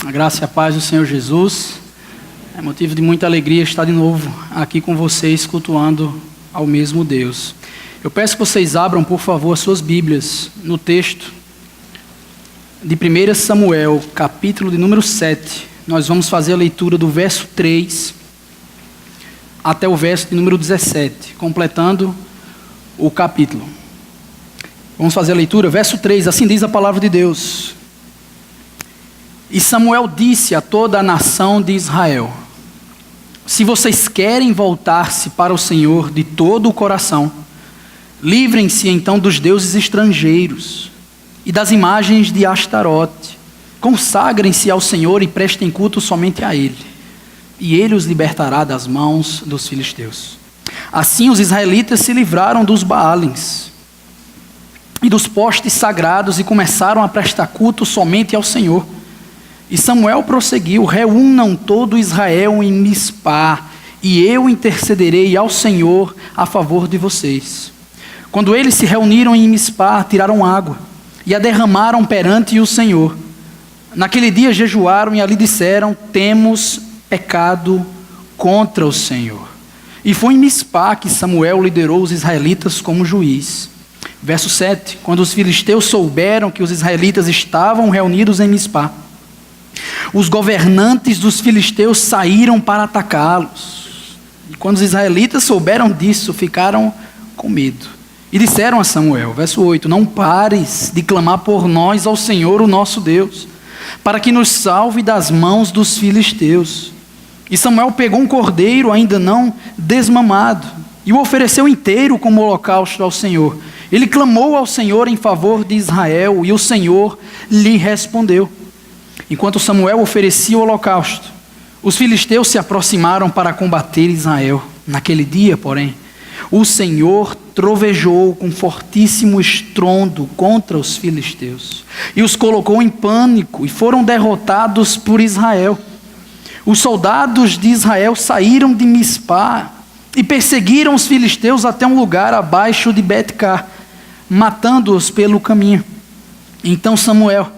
A graça e a paz do Senhor Jesus. É motivo de muita alegria estar de novo aqui com vocês, cultuando ao mesmo Deus. Eu peço que vocês abram, por favor, as suas Bíblias no texto de 1 Samuel, capítulo de número 7. Nós vamos fazer a leitura do verso 3 até o verso de número 17, completando o capítulo. Vamos fazer a leitura, verso 3, assim diz a palavra de Deus. E Samuel disse a toda a nação de Israel: se vocês querem voltar-se para o Senhor de todo o coração, livrem-se então dos deuses estrangeiros e das imagens de Astarote. Consagrem-se ao Senhor e prestem culto somente a Ele, e Ele os libertará das mãos dos filisteus. Assim os israelitas se livraram dos Baalins e dos postes sagrados e começaram a prestar culto somente ao Senhor. E Samuel prosseguiu: reúnam todo Israel em Mispá, e eu intercederei ao Senhor a favor de vocês. Quando eles se reuniram em Mispá, tiraram água e a derramaram perante o Senhor. Naquele dia jejuaram e ali disseram: temos pecado contra o Senhor. E foi em Mispá que Samuel liderou os israelitas como juiz. Verso 7, quando os filisteus souberam que os israelitas estavam reunidos em Mispá, os governantes dos filisteus saíram para atacá-los. E quando os israelitas souberam disso, ficaram com medo. E disseram a Samuel, verso 8, não pares de clamar por nós ao Senhor, o nosso Deus, para que nos salve das mãos dos filisteus. E Samuel pegou um cordeiro ainda não desmamado e o ofereceu inteiro como holocausto ao Senhor. Ele clamou ao Senhor em favor de Israel e o Senhor lhe respondeu. Enquanto Samuel oferecia o holocausto, os filisteus se aproximaram para combater Israel. Naquele dia, porém, o Senhor trovejou com fortíssimo estrondo contra os filisteus e os colocou em pânico e foram derrotados por Israel. Os soldados de Israel saíram de Mispá e perseguiram os filisteus até um lugar abaixo de Bet-Cá, matando-os pelo caminho. Então Samuel,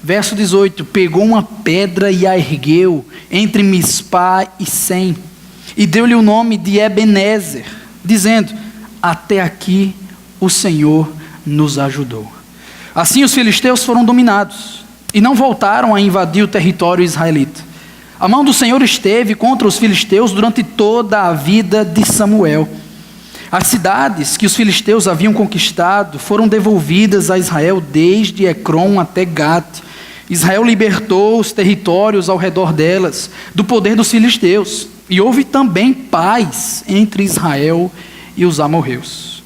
verso 18, pegou uma pedra e a ergueu entre Mispá e Sem, e deu-lhe o nome de Ebenezer, dizendo: até aqui o Senhor nos ajudou. Assim os filisteus foram dominados, e não voltaram a invadir o território israelita. A mão do Senhor esteve contra os filisteus durante toda a vida de Samuel. As cidades que os filisteus haviam conquistado foram devolvidas a Israel desde Ecrom até Gate. Israel libertou os territórios ao redor delas do poder dos filisteus. E houve também paz entre Israel e os amorreus.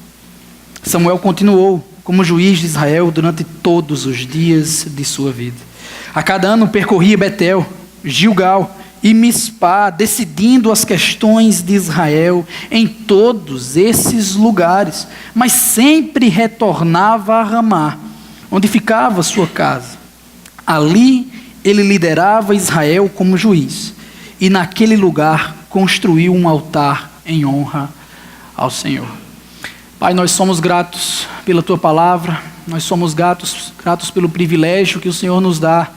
Samuel continuou como juiz de Israel durante todos os dias de sua vida. A cada ano percorria Betel, Gilgal e Mispá, decidindo as questões de Israel em todos esses lugares, mas sempre retornava a Ramá, onde ficava sua casa. Ali ele liderava Israel como juiz, e naquele lugar construiu um altar em honra ao Senhor. Pai, nós somos gratos pela Tua palavra, nós somos gratos pelo privilégio que o Senhor nos dá,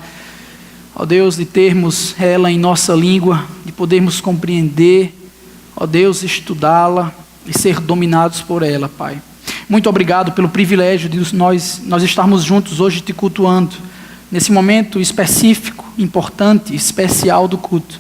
ó Deus, de termos ela em nossa língua, de podermos compreender, ó Deus, estudá-la e ser dominados por ela, Pai. Muito obrigado pelo privilégio de nós estarmos juntos hoje te cultuando, nesse momento específico, importante, especial do culto.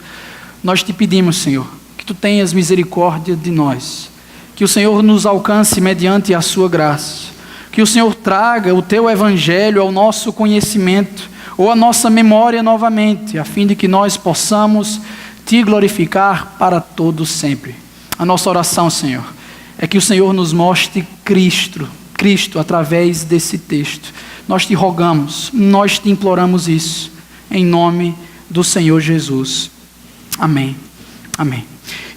Nós te pedimos, Senhor, que Tu tenhas misericórdia de nós, que o Senhor nos alcance mediante a Sua graça, que o Senhor traga o Teu Evangelho ao nosso conhecimento, ou à nossa memória novamente, a fim de que nós possamos Te glorificar para todos sempre. A nossa oração, Senhor, é que o Senhor nos mostre Cristo através desse texto. Nós Te rogamos, nós Te imploramos isso, em nome do Senhor Jesus. Amém. Amém.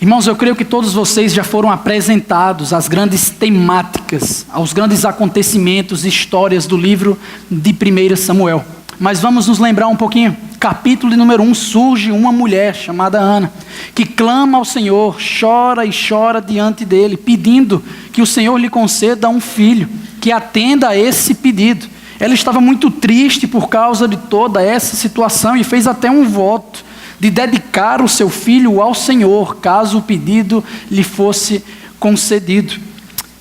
Irmãos, eu creio que todos vocês já foram apresentados às grandes temáticas, aos grandes acontecimentos, histórias do livro de 1 Samuel. Mas vamos nos lembrar um pouquinho. Capítulo de número 1, surge uma mulher chamada Ana, que clama ao Senhor, chora e chora diante dele, pedindo que o Senhor lhe conceda um filho, que atenda a esse pedido. Ela estava muito triste por causa de toda essa situação e fez até um voto de dedicar o seu filho ao Senhor, caso o pedido lhe fosse concedido.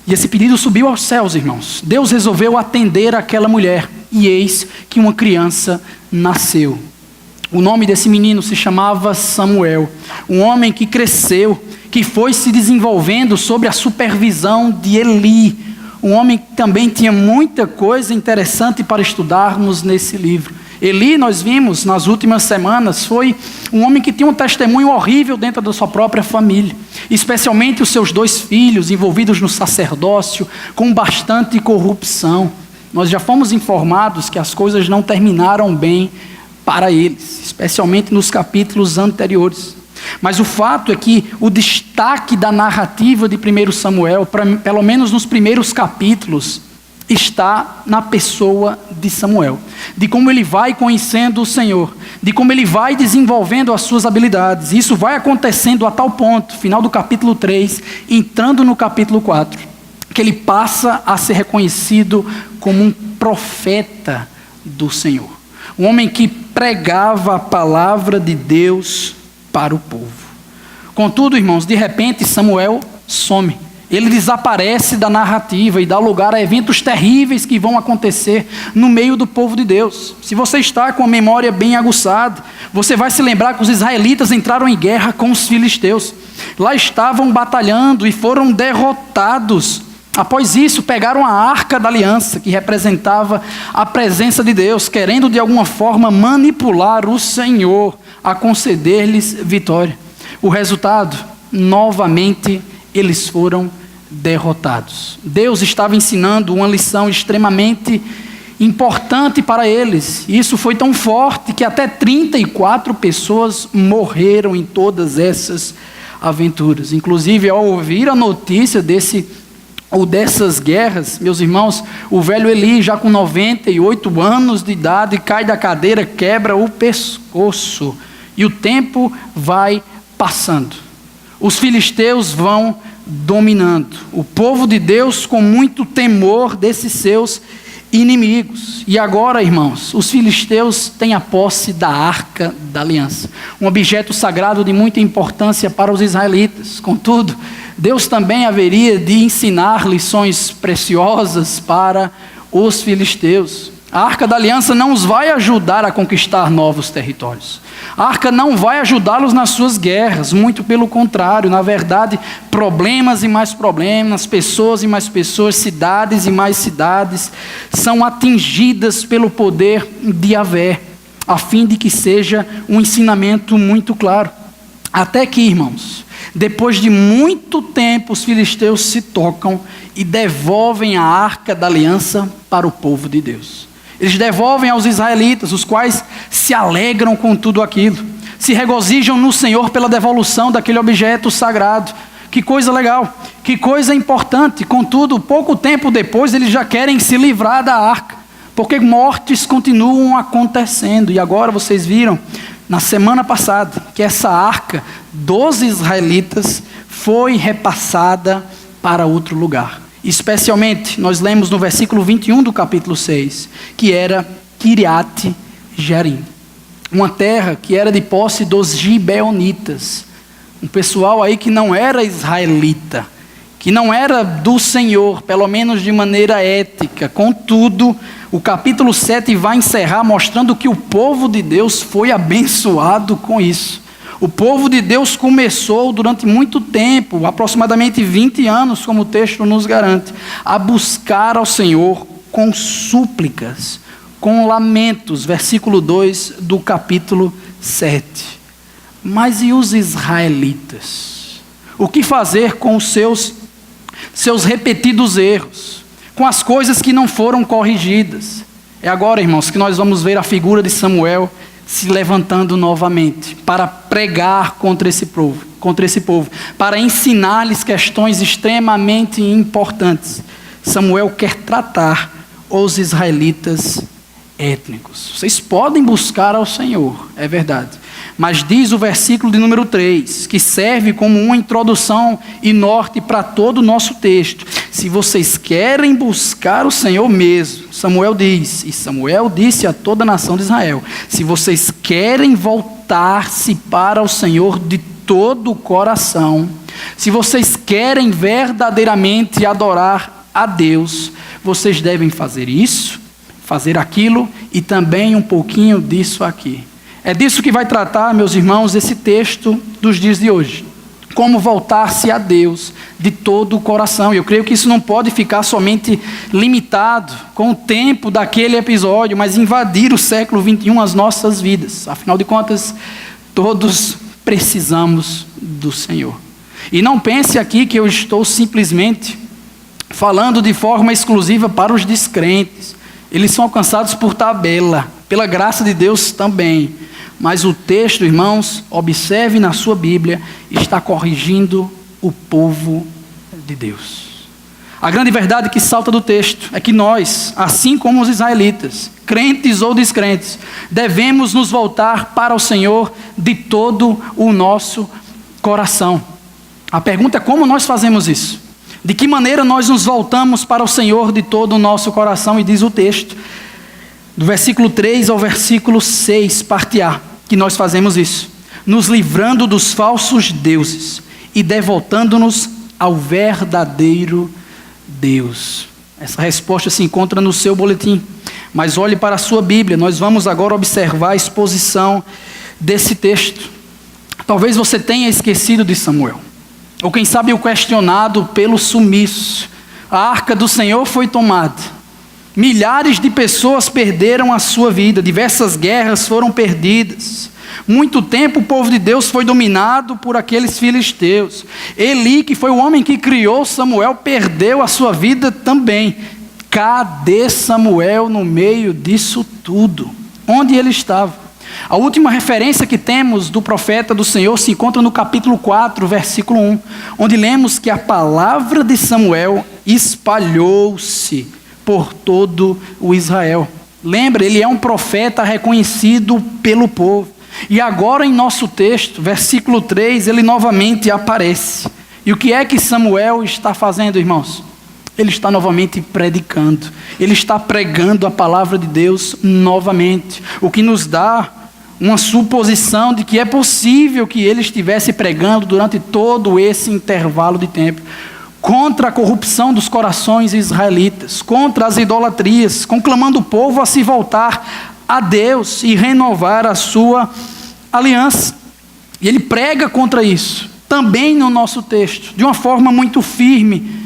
E esse pedido subiu aos céus, irmãos. Deus resolveu atender aquela mulher, e eis que uma criança nasceu. O nome desse menino se chamava Samuel, um homem que cresceu, que foi se desenvolvendo sob a supervisão de Eli, um homem que também tinha muita coisa interessante para estudarmos nesse livro. Eli, nós vimos nas últimas semanas, foi um homem que tinha um testemunho horrível dentro da sua própria família, especialmente os seus 2 filhos envolvidos no sacerdócio, com bastante corrupção. Nós já fomos informados que as coisas não terminaram bem para eles, especialmente nos capítulos anteriores. Mas o fato é que o destaque da narrativa de 1 Samuel, pelo menos nos primeiros capítulos, está na pessoa de Samuel, de como ele vai conhecendo o Senhor, de como ele vai desenvolvendo as suas habilidades. Isso vai acontecendo a tal ponto, final do capítulo 3, entrando no capítulo 4, que ele passa a ser reconhecido como um profeta do Senhor, um homem que pregava a palavra de Deus para o povo. Contudo, irmãos, de repente Samuel some. Ele desaparece da narrativa e dá lugar a eventos terríveis que vão acontecer no meio do povo de Deus. Se você está com a memória bem aguçada, você vai se lembrar que os israelitas entraram em guerra com os filisteus. Lá estavam batalhando e foram derrotados. Após isso, pegaram a Arca da Aliança, que representava a presença de Deus, querendo de alguma forma manipular o Senhor a conceder-lhes vitória. O resultado, novamente, eles foram derrotados. Deus estava ensinando uma lição extremamente importante para eles. Isso foi tão forte que até 34 pessoas morreram em todas essas aventuras. Inclusive, ao ouvir a notícia dessas guerras, meus irmãos, o velho Eli, já com 98 anos de idade, cai da cadeira, quebra o pescoço. E o tempo vai passando. Os filisteus vão dominando. O povo de Deus com muito temor desses seus inimigos. E agora, irmãos, os filisteus têm a posse da Arca da Aliança, um objeto sagrado de muita importância para os israelitas. Contudo, Deus também haveria de ensinar lições preciosas para os filisteus. A Arca da Aliança não os vai ajudar a conquistar novos territórios. A Arca não vai ajudá-los nas suas guerras, muito pelo contrário. Na verdade, problemas e mais problemas, pessoas e mais pessoas, cidades e mais cidades são atingidas pelo poder de Yahvé, a fim de que seja um ensinamento muito claro. Até que, irmãos, depois de muito tempo, os filisteus se tocam e devolvem a Arca da Aliança para o povo de Deus. Eles devolvem aos israelitas, os quais se alegram com tudo aquilo, se regozijam no Senhor pela devolução daquele objeto sagrado. Que coisa legal, que coisa importante. Contudo, pouco tempo depois, eles já querem se livrar da arca, porque mortes continuam acontecendo. E agora vocês viram, na semana passada, que essa arca dos israelitas foi repassada para outro lugar. Especialmente, nós lemos no versículo 21 do capítulo 6, que era Kiriat Jearim, uma terra que era de posse dos gibeonitas, um pessoal aí que não era israelita, que não era do Senhor, pelo menos de maneira ética. Contudo, o capítulo 7 vai encerrar mostrando que o povo de Deus foi abençoado com isso. O povo de Deus começou durante muito tempo, aproximadamente 20 anos, como o texto nos garante, a buscar ao Senhor com súplicas, com lamentos, versículo 2 do capítulo 7. Mas e os israelitas? O que fazer com os seus repetidos erros, com as coisas que não foram corrigidas? É agora, irmãos, que nós vamos ver a figura de Samuel se levantando novamente para pregar contra esse povo, para ensinar-lhes questões extremamente importantes. Samuel quer tratar os israelitas étnicos. Vocês podem buscar ao Senhor, é verdade, mas diz o versículo de número 3, que serve como uma introdução e norte para todo o nosso texto, se vocês querem buscar o Senhor mesmo, Samuel diz, e Samuel disse a toda a nação de Israel, se vocês querem voltar-se para o Senhor de todo o coração, se vocês querem verdadeiramente adorar a Deus, vocês devem fazer isso, fazer aquilo e também um pouquinho disso aqui. É disso que vai tratar, meus irmãos, esse texto dos dias de hoje. Como voltar-se a Deus de todo o coração. E eu creio que isso não pode ficar somente limitado com o tempo daquele episódio, mas invadir o século XXI as nossas vidas. Afinal de contas, todos precisamos do Senhor. E não pense aqui que eu estou simplesmente falando de forma exclusiva para os descrentes. Eles são alcançados por tabela, pela graça de Deus também. Mas o texto, irmãos, observe na sua Bíblia, está corrigindo o povo de Deus. A grande verdade que salta do texto é que nós, assim como os israelitas, crentes ou descrentes, devemos nos voltar para o Senhor de todo o nosso coração. A pergunta é como nós fazemos isso? De que maneira nós nos voltamos para o Senhor de todo o nosso coração? E diz o texto, do versículo 3 ao versículo 6, parte A, que nós fazemos isso, nos livrando dos falsos deuses e devotando-nos ao verdadeiro Deus. Essa resposta se encontra no seu boletim, mas olhe para a sua Bíblia, nós vamos agora observar a exposição desse texto. Talvez você tenha esquecido de Samuel, ou quem sabe o questionado pelo sumiço. A arca do Senhor foi tomada, milhares de pessoas perderam a sua vida, diversas guerras foram perdidas. Muito tempo o povo de Deus foi dominado por aqueles filisteus. Eli, que foi o homem que criou Samuel, perdeu a sua vida também. Cadê Samuel no meio disso tudo? Onde ele estava? A última referência que temos do profeta do Senhor se encontra no capítulo 4, versículo 1, onde lemos que a palavra de Samuel espalhou-se por todo o Israel. Lembra, ele é um profeta reconhecido pelo povo. E agora em nosso texto, versículo 3, ele novamente aparece. E o que é que Samuel está fazendo, irmãos? Ele está novamente predicando. Ele está pregando a palavra de Deus novamente. O que nos dá uma suposição de que é possível que ele estivesse pregando durante todo esse intervalo de tempo contra a corrupção dos corações israelitas, contra as idolatrias, conclamando o povo a se voltar a Deus e renovar a sua aliança. E ele prega contra isso, também no nosso texto, de uma forma muito firme,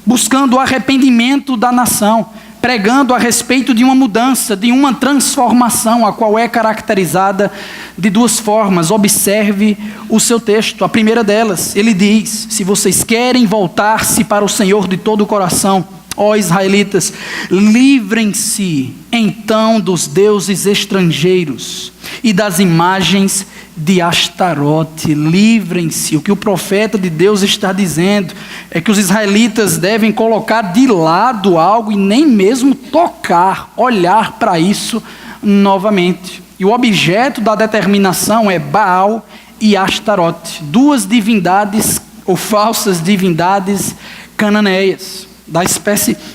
buscando o arrependimento da nação, pregando a respeito de uma mudança, de uma transformação, a qual é caracterizada de duas formas. Observe o seu texto. A primeira delas, ele diz: se vocês querem voltar-se para o Senhor de todo o coração, ó israelitas, livrem-se então dos deuses estrangeiros e das imagens de Astarote. Livrem-se. O que o profeta de Deus está dizendo é que os israelitas devem colocar de lado algo e nem mesmo tocar, olhar para isso novamente. E o objeto da determinação é Baal e Astarote, duas divindades ou falsas divindades cananeias,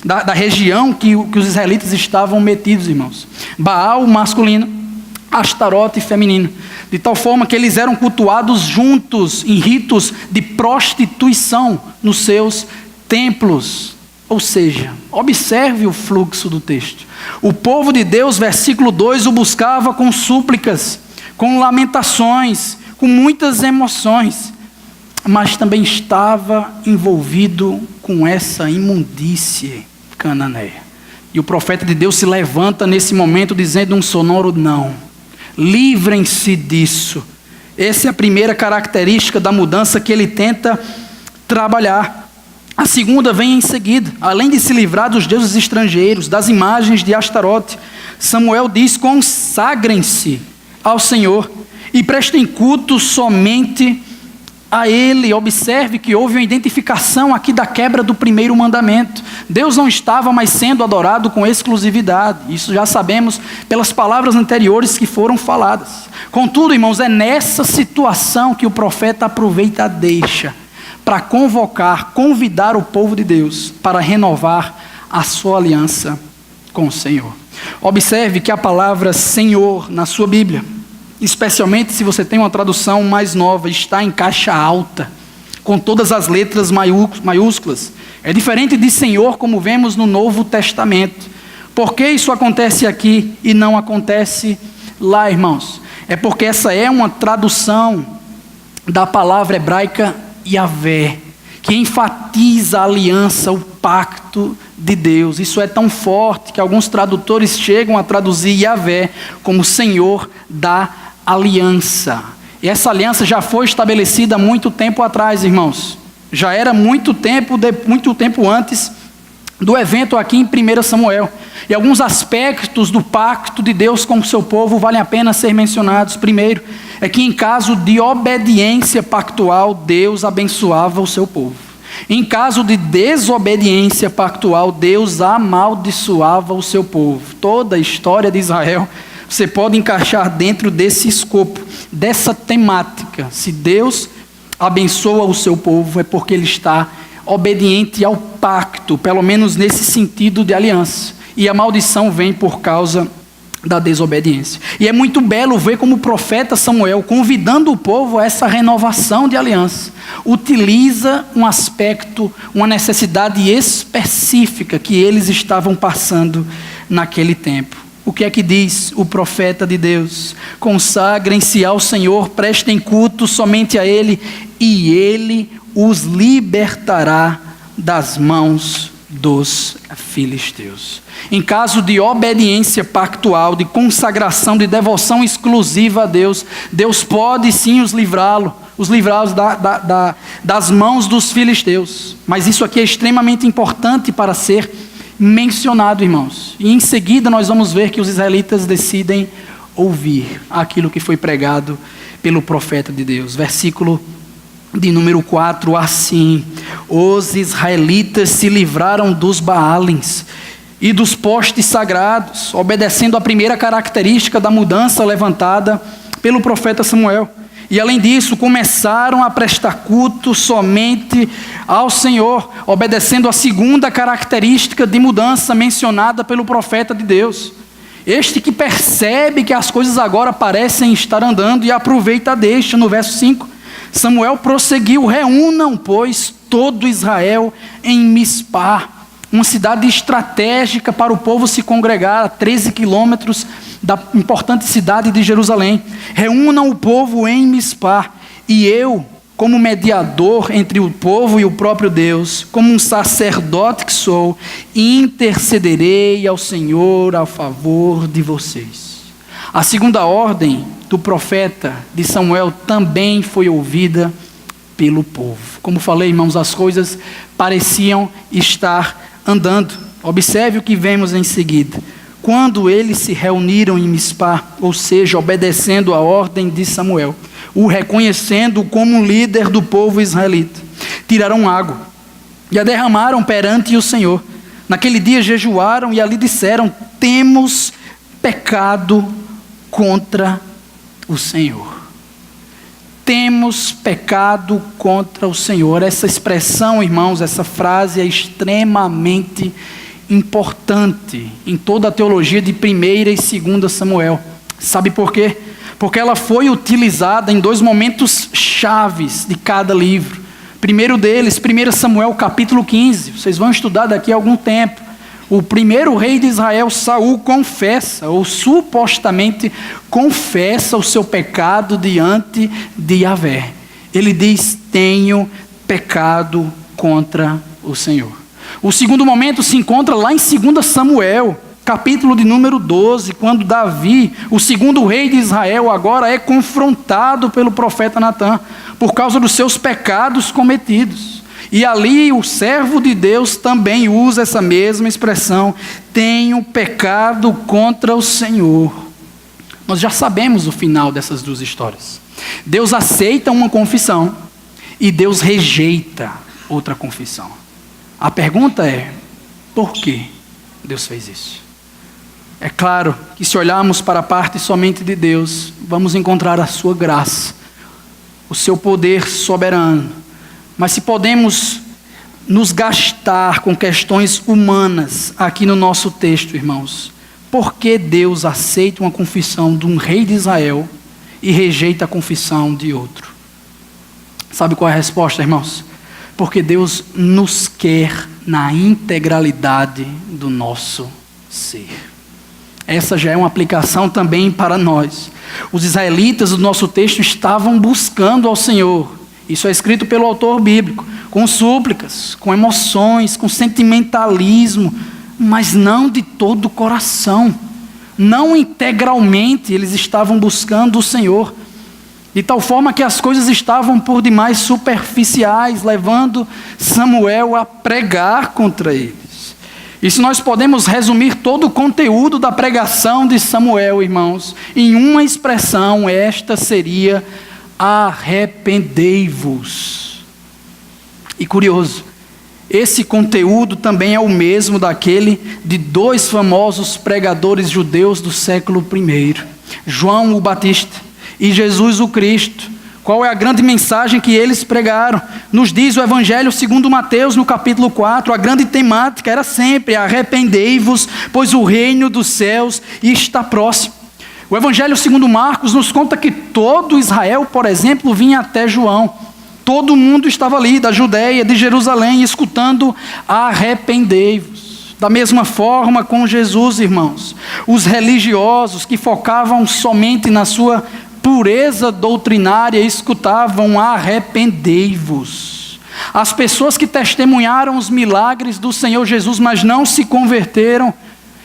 da região que os israelitas estavam metidos, irmãos. Baal masculino, Astarote feminino, de tal forma que eles eram cultuados juntos em ritos de prostituição nos seus templos. Ou seja, observe o fluxo do texto. O povo de Deus, versículo 2, o buscava com súplicas, com lamentações, com muitas emoções, mas também estava envolvido com essa imundície cananeia. E o profeta de Deus se levanta nesse momento dizendo um sonoro não. Livrem-se disso. Essa é a primeira característica da mudança que ele tenta trabalhar. A segunda vem em seguida. Além de se livrar dos deuses estrangeiros, das imagens de Astarote, Samuel diz: consagrem-se ao Senhor e prestem culto somente a Ele. Observe que houve uma identificação aqui da quebra do primeiro mandamento. Deus não estava mais sendo adorado com exclusividade. Isso já sabemos pelas palavras anteriores que foram faladas. Contudo, irmãos, é nessa situação que o profeta aproveita a deixa para convidar o povo de Deus para renovar a sua aliança com o Senhor. Observe que a palavra Senhor na sua Bíblia, especialmente se você tem uma tradução mais nova, está em caixa alta, com todas as letras maiúsculas. É diferente de Senhor como vemos no Novo Testamento. Por que isso acontece aqui e não acontece lá, irmãos? É porque essa é uma tradução da palavra hebraica Yahvé, que enfatiza a aliança, o pacto de Deus. Isso é tão forte que alguns tradutores chegam a traduzir Yahvé como Senhor da aliança. E essa aliança já foi estabelecida há muito tempo atrás, irmãos. Já era muito tempo antes do evento aqui em 1 Samuel. E alguns aspectos do pacto de Deus com o seu povo valem a pena ser mencionados. Primeiro, é que em caso de obediência pactual, Deus abençoava o seu povo. Em caso de desobediência pactual, Deus amaldiçoava o seu povo. Toda a história de Israel, você pode encaixar dentro desse escopo, dessa temática. Se Deus abençoa o seu povo, é porque ele está obediente ao pacto, pelo menos nesse sentido de aliança. E a maldição vem por causa da desobediência. E é muito belo ver como o profeta Samuel, convidando o povo a essa renovação de aliança, utiliza um aspecto, uma necessidade específica que eles estavam passando naquele tempo. O que é que diz o profeta de Deus? Consagrem-se ao Senhor, prestem culto somente a Ele, e Ele os libertará das mãos dos filisteus. Em caso de obediência pactual, de consagração, de devoção exclusiva a Deus, Deus pode sim os livrá-los das mãos dos filisteus. Mas isso aqui é extremamente importante para ser mencionado, irmãos. E em seguida nós vamos ver que os israelitas decidem ouvir aquilo que foi pregado pelo profeta de Deus. Versículo de número 4, assim: os israelitas se livraram dos Baalins e dos postes sagrados, obedecendo a primeira característica da mudança levantada pelo profeta Samuel. E além disso, começaram a prestar culto somente ao Senhor, obedecendo a segunda característica de mudança mencionada pelo profeta de Deus. Este que percebe que as coisas agora parecem estar andando e aproveita a deixa. No verso 5, Samuel prosseguiu: reúnam, pois, todo Israel em Mispá, uma cidade estratégica para o povo se congregar, a 13 quilômetros da importante cidade de Jerusalém. Reúnam o povo em Mispá, e eu, como mediador entre o povo e o próprio Deus, como um sacerdote que sou, intercederei ao Senhor a favor de vocês. A segunda ordem do profeta de Samuel também foi ouvida pelo povo. Como falei, irmãos, as coisas pareciam estar andando. Observe o que vemos em seguida. Quando eles se reuniram em Mispá, ou seja, obedecendo a ordem de Samuel, o reconhecendo como líder do povo israelita, tiraram água e a derramaram perante o Senhor. Naquele dia jejuaram e ali disseram: temos pecado contra o Senhor. Temos pecado contra o Senhor. Essa expressão, irmãos, essa frase é extremamente importante em toda a teologia de 1ª e 2ª Samuel. Sabe por quê? Porque ela foi utilizada em dois momentos chaves de cada livro. Primeiro deles, 1 Samuel capítulo 15. Vocês vão estudar daqui a algum tempo. O primeiro rei de Israel, Saul, confessa, ou supostamente confessa o seu pecado diante de Yahvé. Ele diz: tenho pecado contra o Senhor. O segundo momento se encontra lá em 2 Samuel, capítulo de número 12, quando Davi, o segundo rei de Israel, agora é confrontado pelo profeta Natã, por causa dos seus pecados cometidos. E ali o servo de Deus também usa essa mesma expressão: tenho pecado contra o Senhor. Nós já sabemos o final dessas duas histórias. Deus aceita uma confissão e Deus rejeita outra confissão. A pergunta é: por que Deus fez isso? É claro que se olharmos para a parte somente de Deus, vamos encontrar a sua graça, o seu poder soberano, Mas se podemos nos gastar com questões humanas aqui no nosso texto, irmãos, por que Deus aceita uma confissão de um rei de Israel e rejeita a confissão de outro? Sabe qual é a resposta, irmãos? Porque Deus nos quer na integralidade do nosso ser. Essa já é uma aplicação também para nós. Os israelitas do nosso texto estavam buscando ao Senhor. Isso é escrito pelo autor bíblico, com súplicas, com emoções, com sentimentalismo, mas não de todo o coração. Não integralmente eles estavam buscando o Senhor. De tal forma que as coisas estavam por demais superficiais, levando Samuel a pregar contra eles. E se nós podemos resumir todo o conteúdo da pregação de Samuel, irmãos, em uma expressão, esta seria: arrependei-vos. E curioso, esse conteúdo também é o mesmo daquele de dois famosos pregadores judeus do século I, João o Batista e Jesus o Cristo. Qual é a grande mensagem que eles pregaram? Nos diz o Evangelho segundo Mateus, no capítulo 4, a grande temática era sempre: arrependei-vos, pois o reino dos céus está próximo. O Evangelho segundo Marcos nos conta que todo Israel, por exemplo, vinha até João. Todo mundo estava ali, da Judeia, de Jerusalém, escutando: arrependei-vos. Da mesma forma com Jesus, irmãos, os religiosos que focavam somente na sua pureza doutrinária escutavam: arrependei-vos. As pessoas que testemunharam os milagres do Senhor Jesus, mas não se converteram,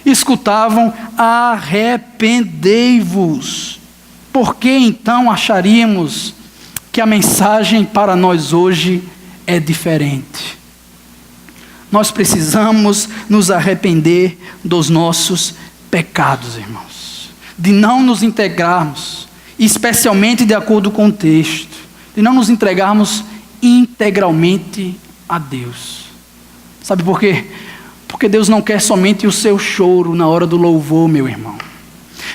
escutavam: arrependei-vos. Por que então acharíamos que a mensagem para nós hoje é diferente? Nós precisamos nos arrepender dos nossos pecados, irmãos, de não nos integrarmos, especialmente de acordo com o texto, de não nos entregarmos integralmente a Deus. Sabe por quê? Porque Deus não quer somente o seu choro na hora do louvor, meu irmão.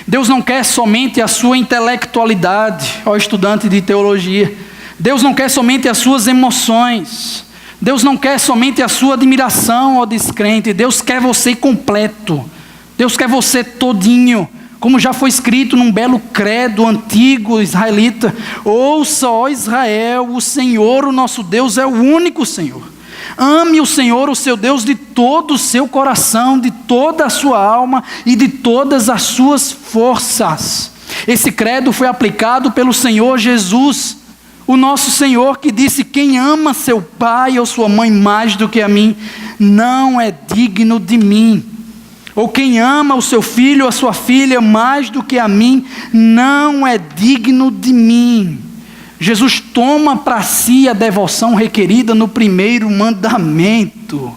Deus não quer somente a sua intelectualidade, ó estudante de teologia. Deus não quer somente as suas emoções. Deus não quer somente a sua admiração, ó descrente. Deus quer você completo. Deus quer você todinho. Como já foi escrito num belo credo antigo israelita: ouça, ó Israel, o Senhor, o nosso Deus, é o único Senhor. Ame o Senhor, o seu Deus, de todo o seu coração, de toda a sua alma e de todas as suas forças. Esse credo foi aplicado pelo Senhor Jesus, o nosso Senhor, que disse: quem ama seu pai ou sua mãe mais do que a mim, não é digno de mim. Ou quem ama o seu filho ou a sua filha mais do que a mim, não é digno de mim. Jesus toma para si a devoção requerida no primeiro mandamento.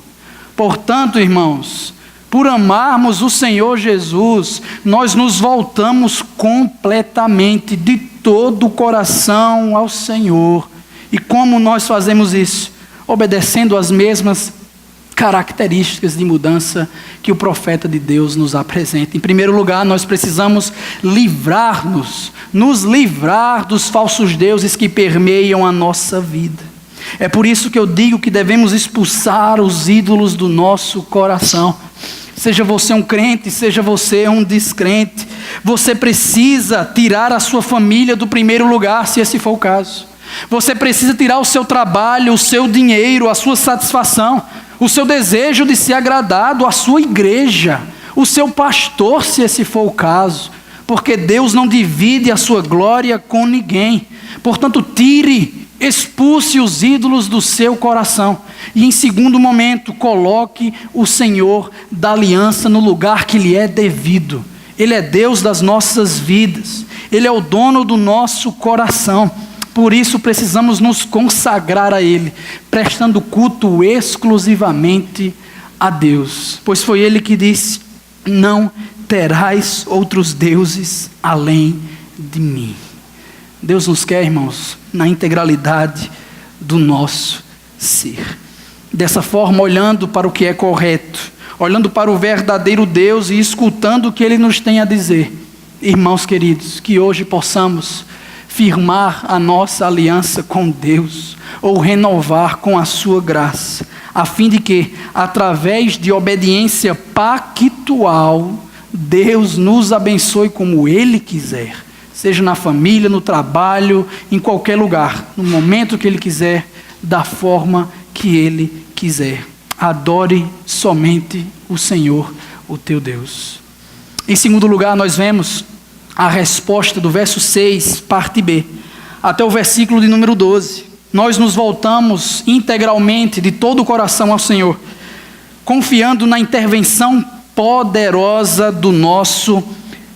Portanto, irmãos, por amarmos o Senhor Jesus, nós nos voltamos completamente, de todo o coração ao Senhor. E como nós fazemos isso? Obedecendo às mesmas características de mudança que o profeta de Deus nos apresenta. Em primeiro lugar, nós precisamos nos livrar dos falsos deuses que permeiam a nossa vida. É por isso que eu digo que devemos expulsar os ídolos do nosso coração. Seja você um crente, seja você um descrente, você precisa tirar a sua família do primeiro lugar, se esse for o caso. Você precisa tirar o seu trabalho, o seu dinheiro, a sua satisfação, o seu desejo de ser agradado, a sua igreja, o seu pastor, se esse for o caso, porque Deus não divide a sua glória com ninguém. Portanto, tire, expulse os ídolos do seu coração. E em segundo momento, coloque o Senhor da aliança no lugar que lhe é devido. Ele é Deus das nossas vidas, Ele é o dono do nosso coração. Por isso precisamos nos consagrar a Ele, prestando culto exclusivamente a Deus. Pois foi Ele que disse: não terás outros deuses além de mim. Deus nos quer, irmãos, na integralidade do nosso ser. Dessa forma, olhando para o que é correto, olhando para o verdadeiro Deus e escutando o que Ele nos tem a dizer. Irmãos queridos, que hoje possamos firmar a nossa aliança com Deus, ou renovar com a sua graça, a fim de que, através de obediência pactual, Deus nos abençoe como Ele quiser, seja na família, no trabalho, em qualquer lugar, no momento que Ele quiser, da forma que Ele quiser. Adore somente o Senhor, o teu Deus. Em segundo lugar, nós vemos a resposta do verso 6, parte B, até o versículo de número 12. Nós nos voltamos integralmente, de todo o coração ao Senhor, confiando na intervenção poderosa do nosso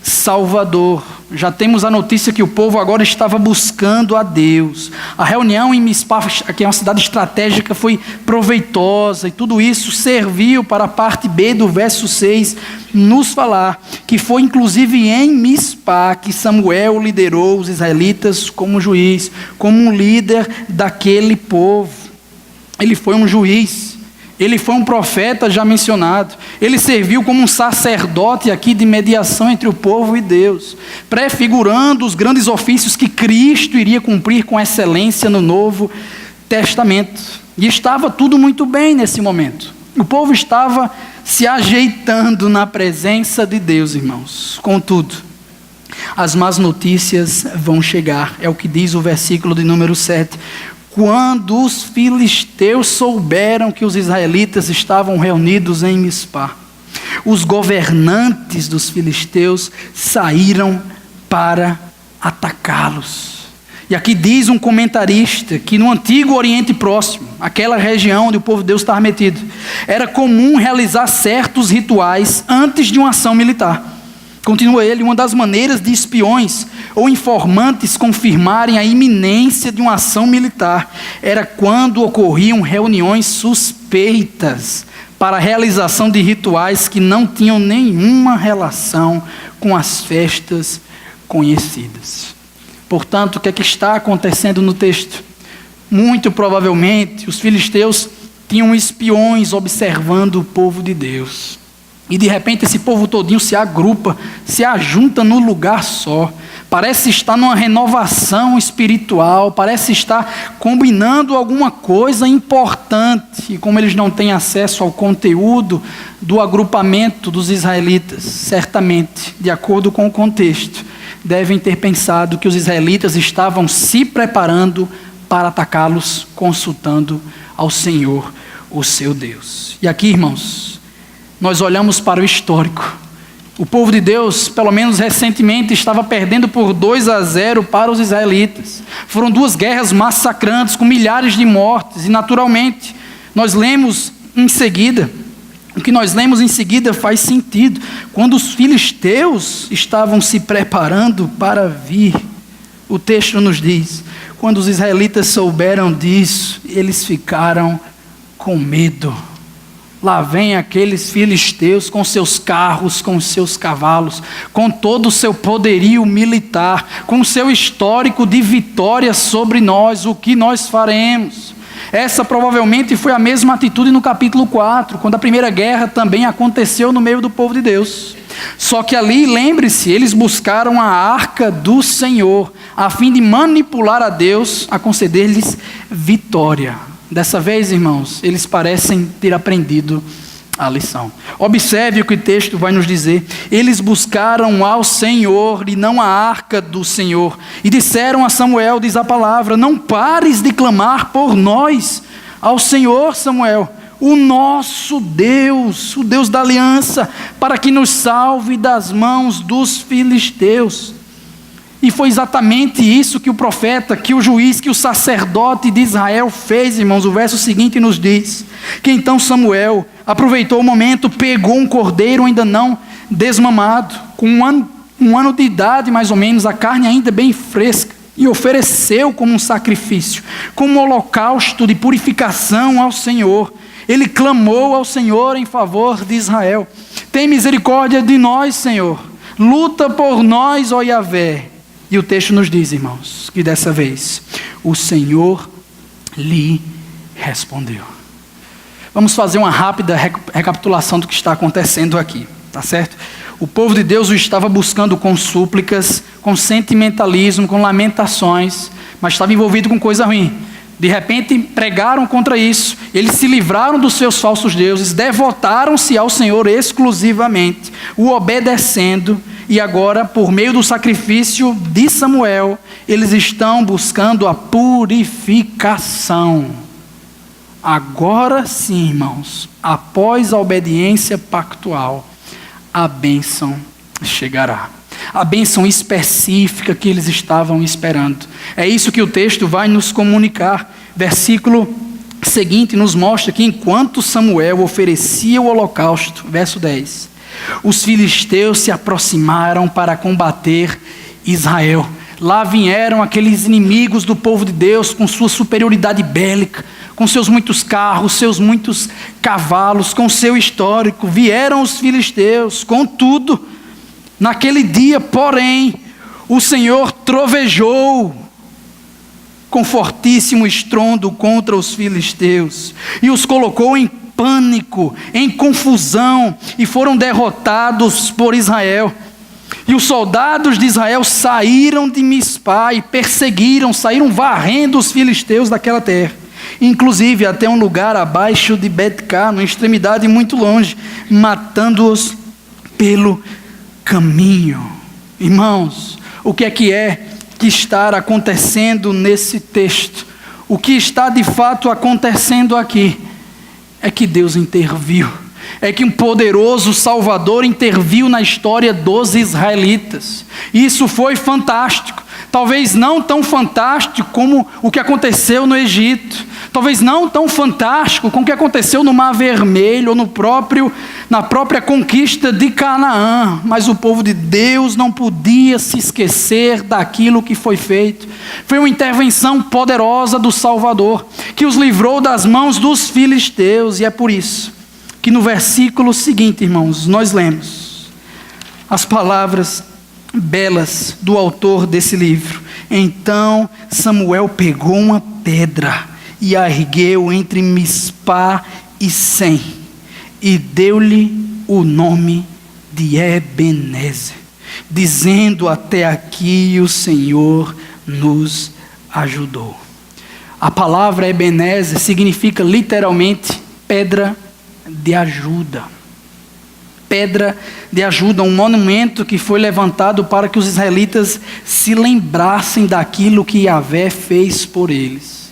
Salvador. Já temos a notícia que o povo agora estava buscando a Deus. A reunião em Mispá, que é uma cidade estratégica, foi proveitosa, e tudo isso serviu para a parte B do verso 6 nos falar que foi inclusive em Mispá que Samuel liderou os israelitas como juiz, como um líder daquele povo. Ele foi um juiz. Ele foi um profeta já mencionado. Ele serviu como um sacerdote aqui de mediação entre o povo e Deus, prefigurando os grandes ofícios que Cristo iria cumprir com excelência no Novo Testamento. E estava tudo muito bem nesse momento. O povo estava se ajeitando na presença de Deus, irmãos. Contudo, as más notícias vão chegar. É o que diz o versículo de número 7. Quando os filisteus souberam que os israelitas estavam reunidos em Mispá, os governantes dos filisteus saíram para atacá-los. E aqui diz um comentarista que no antigo Oriente Próximo, aquela região onde o povo de Deus estava metido, era comum realizar certos rituais antes de uma ação militar. Continua ele, uma das maneiras de espiões ou informantes confirmarem a iminência de uma ação militar era quando ocorriam reuniões suspeitas para a realização de rituais que não tinham nenhuma relação com as festas conhecidas. Portanto, o que é que está acontecendo no texto? Muito provavelmente, os filisteus tinham espiões observando o povo de Deus. E de repente esse povo todinho se agrupa, se ajunta num lugar só. Parece estar numa renovação espiritual, parece estar combinando alguma coisa importante. E como eles não têm acesso ao conteúdo do agrupamento dos israelitas, certamente, de acordo com o contexto, devem ter pensado que os israelitas estavam se preparando para atacá-los, consultando ao Senhor, o seu Deus. E aqui, irmãos, nós olhamos para o histórico. O povo de Deus, pelo menos recentemente, estava perdendo por 2-0 para os israelitas. Foram 2 guerras massacrantes, com milhares de mortes. E naturalmente, nós lemos em seguida, o que nós lemos em seguida faz sentido. Quando os filisteus estavam se preparando para vir, o texto nos diz, quando os israelitas souberam disso, eles ficaram com medo. Lá vem aqueles filisteus com seus carros, com seus cavalos, com todo o seu poderio militar, com o seu histórico de vitória sobre nós, o que nós faremos? Essa provavelmente foi a mesma atitude no capítulo 4, quando a primeira guerra também aconteceu no meio do povo de Deus. Só que ali, lembre-se, eles buscaram a arca do Senhor, a fim de manipular a Deus, a conceder-lhes vitória. Dessa vez, irmãos, eles parecem ter aprendido a lição. Observe o que o texto vai nos dizer. Eles buscaram ao Senhor e não a arca do Senhor. E disseram a Samuel, diz a palavra, não pares de clamar por nós ao Senhor, Samuel, o nosso Deus, o Deus da aliança, para que nos salve das mãos dos filisteus. E foi exatamente isso que o profeta, que o juiz, que o sacerdote de Israel fez, irmãos. O verso seguinte nos diz que então Samuel aproveitou o momento, pegou um cordeiro ainda não desmamado, com um ano de idade mais ou menos, a carne ainda bem fresca, e ofereceu como um sacrifício, como um holocausto de purificação ao Senhor. Ele clamou ao Senhor em favor de Israel. Tem misericórdia de nós, Senhor. Luta por nós, ó Yahvé. E o texto nos diz, irmãos, que dessa vez o Senhor lhe respondeu. Vamos fazer uma rápida recapitulação do que está acontecendo aqui, tá certo? O povo de Deus o estava buscando com súplicas, com sentimentalismo, com lamentações, mas estava envolvido com coisa ruim. De repente pregaram contra isso, eles se livraram dos seus falsos deuses, devotaram-se ao Senhor exclusivamente, o obedecendo, e agora, por meio do sacrifício de Samuel, eles estão buscando a purificação. Agora sim, irmãos, após a obediência pactual, a bênção chegará. A bênção específica que eles estavam esperando. É isso que o texto vai nos comunicar. Versículo seguinte nos mostra que enquanto Samuel oferecia o holocausto, verso 10, os filisteus se aproximaram para combater Israel. Lá vieram aqueles inimigos do povo de Deus com sua superioridade bélica, com seus muitos carros, seus muitos cavalos, com seu histórico. Vieram os filisteus com tudo. Naquele dia, porém, o Senhor trovejou com fortíssimo estrondo contra os filisteus e os colocou em pânico, em confusão, e foram derrotados por Israel. E os soldados de Israel saíram de Mispá e saíram varrendo os filisteus daquela terra, inclusive até um lugar abaixo de Bet-cá, numa extremidade muito longe, matando-os pelo caminho. Irmãos, o que que está acontecendo nesse texto? O que está de fato acontecendo aqui é que Deus interviu. É que um poderoso Salvador interviu na história dos israelitas. Isso foi fantástico. Talvez não tão fantástico como o que aconteceu no Egito. Talvez não tão fantástico como o que aconteceu no Mar Vermelho ou na própria conquista de Canaã. Mas o povo de Deus não podia se esquecer daquilo que foi feito. Foi uma intervenção poderosa do Salvador, que os livrou das mãos dos filisteus. E é por isso que no versículo seguinte, irmãos, nós lemos as palavras belas do autor desse livro. Então Samuel pegou uma pedra e a ergueu entre Mispá e Sem, e deu-lhe o nome de Ebenezer, dizendo: até aqui o Senhor nos ajudou. A palavra Ebenezer significa literalmente pedra de ajuda. Pedra de ajuda, um monumento que foi levantado para que os israelitas se lembrassem daquilo que Yahvé fez por eles,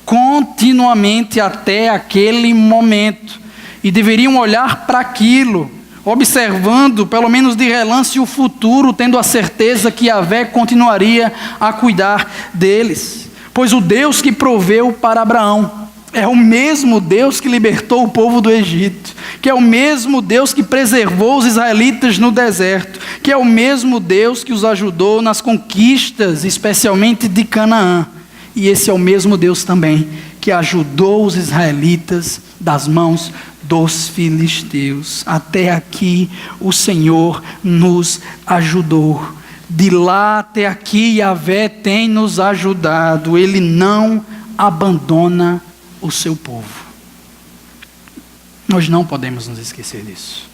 continuamente até aquele momento, e deveriam olhar para aquilo, observando, pelo menos de relance, o futuro, tendo a certeza que Yahvé continuaria a cuidar deles, pois o Deus que proveu para Abraão é o mesmo Deus que libertou o povo do Egito, que é o mesmo Deus que preservou os israelitas no deserto, que é o mesmo Deus que os ajudou nas conquistas, especialmente de Canaã. E esse é o mesmo Deus também que ajudou os israelitas das mãos dos filisteus. Até aqui o Senhor nos ajudou. De lá até aqui Yahvé tem nos ajudado. Ele não abandona o seu povo. Nós não podemos nos esquecer disso.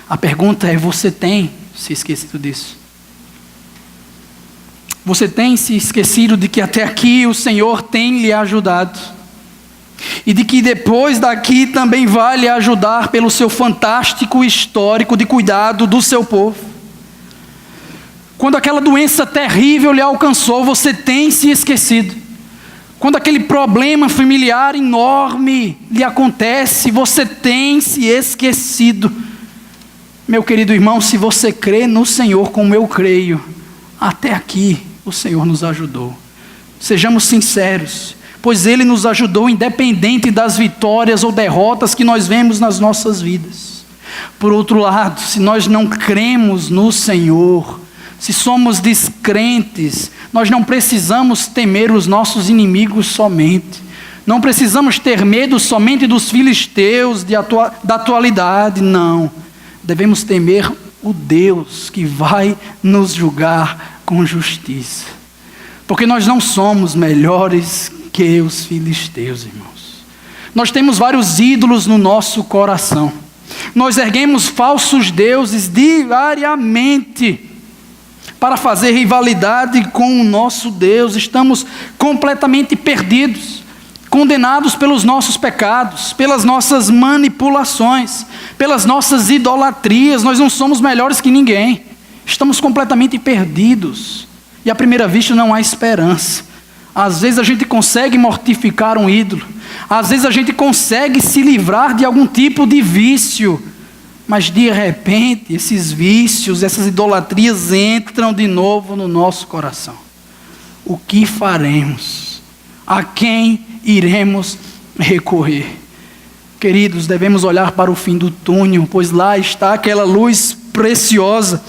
A pergunta é: você tem se esquecido disso? Você tem se esquecido de que até aqui o Senhor tem lhe ajudado? E de que depois daqui também vai lhe ajudar pelo seu fantástico histórico de cuidado do seu povo? Quando aquela doença terrível lhe alcançou, você tem se esquecido? Quando aquele problema familiar enorme lhe acontece, você tem se esquecido? Meu querido irmão, se você crê no Senhor como eu creio, até aqui o Senhor nos ajudou. Sejamos sinceros, pois Ele nos ajudou independente das vitórias ou derrotas que nós vemos nas nossas vidas. Por outro lado, se nós não cremos no Senhor, se somos descrentes, nós não precisamos temer os nossos inimigos somente. Não precisamos ter medo somente dos filisteus da atualidade, não. Devemos temer o Deus que vai nos julgar com justiça. Porque nós não somos melhores que os filisteus, irmãos. Nós temos vários ídolos no nosso coração. Nós erguemos falsos deuses diariamente para fazer rivalidade com o nosso Deus. Estamos completamente perdidos, condenados pelos nossos pecados, pelas nossas manipulações, pelas nossas idolatrias. Nós não somos melhores que ninguém. Estamos completamente perdidos. E à primeira vista não há esperança. Às vezes a gente consegue mortificar um ídolo. Às vezes a gente consegue se livrar de algum tipo de vício. Mas de repente esses vícios, essas idolatrias entram de novo no nosso coração. O que faremos? A quem iremos recorrer? Queridos, devemos olhar para o fim do túnel, pois lá está aquela luz preciosa,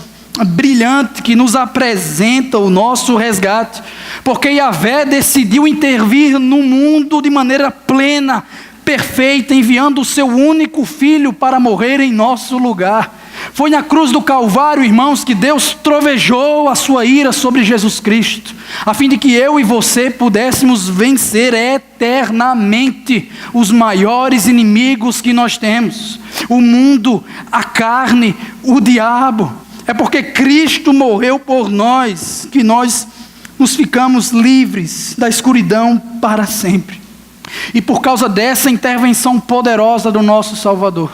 brilhante, que nos apresenta o nosso resgate, porque Yahvé decidiu intervir no mundo de maneira plena, perfeita, enviando o seu único filho para morrer em nosso lugar. Foi na cruz do Calvário, irmãos, que Deus trovejou a sua ira sobre Jesus Cristo, a fim de que eu e você pudéssemos vencer eternamente os maiores inimigos que nós temos: o mundo, a carne, o diabo. É porque Cristo morreu por nós que nós nos ficamos livres da escuridão para sempre. E por causa dessa intervenção poderosa do nosso Salvador,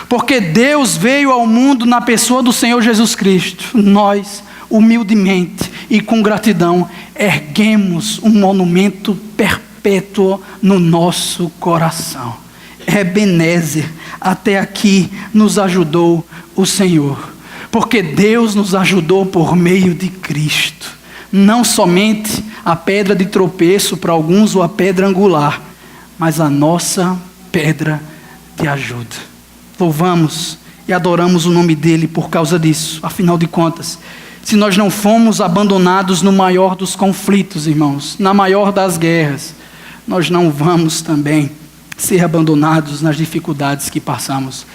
porque Deus veio ao mundo na pessoa do Senhor Jesus Cristo, nós, humildemente e com gratidão, erguemos um monumento perpétuo no nosso coração. Ebenezer, até aqui nos ajudou o Senhor. Porque Deus nos ajudou por meio de Cristo. Não somente a pedra de tropeço para alguns ou a pedra angular, mas a nossa pedra de ajuda. Louvamos e adoramos o nome dele por causa disso. Afinal de contas, se nós não fomos abandonados no maior dos conflitos, irmãos, na maior das guerras, nós não vamos também ser abandonados nas dificuldades que passamos